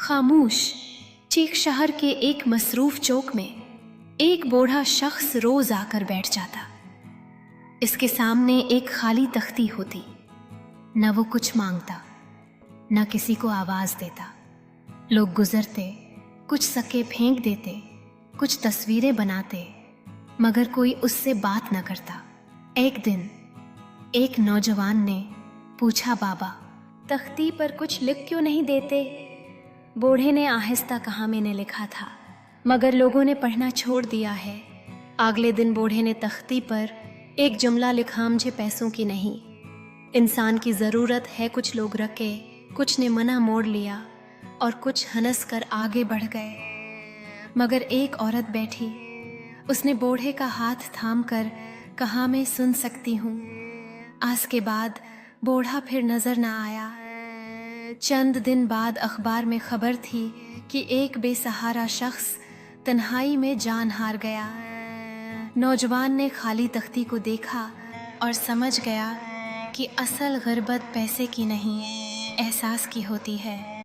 खामोश चीख शहर के एक मसरूफ चौक में एक बूढ़ा शख्स रोज आकर बैठ जाता। इसके सामने एक खाली तख्ती होती। न वो कुछ मांगता, न किसी को आवाज देता। लोग गुजरते, कुछ सके फेंक देते, कुछ तस्वीरें बनाते, मगर कोई उससे बात न करता। एक दिन एक नौजवान ने पूछा, बाबा तख्ती पर कुछ लिख क्यों नहीं देते? बूढ़े ने आहिस्ता कहा, मैंने लिखा था मगर लोगों ने पढ़ना छोड़ दिया है। अगले दिन बूढ़े ने तख्ती पर एक जुमला लिखा, मुझे पैसों की नहीं, इंसान की ज़रूरत है। कुछ लोग रखे, कुछ ने मना मोड़ लिया और कुछ हंस कर आगे बढ़ गए। मगर एक औरत बैठी, उसने बूढ़े का हाथ थाम कर कहा, मैं सुन सकती हूँ। आज के बाद बूढ़ा फिर नजर न आया। चंद दिन बाद अखबार में खबर थी कि एक बेसहारा शख्स तन्हाई में जान हार गया। नौजवान ने खाली तख्ती को देखा और समझ गया कि असल गुर्बत पैसे की नहीं, एहसास की होती है।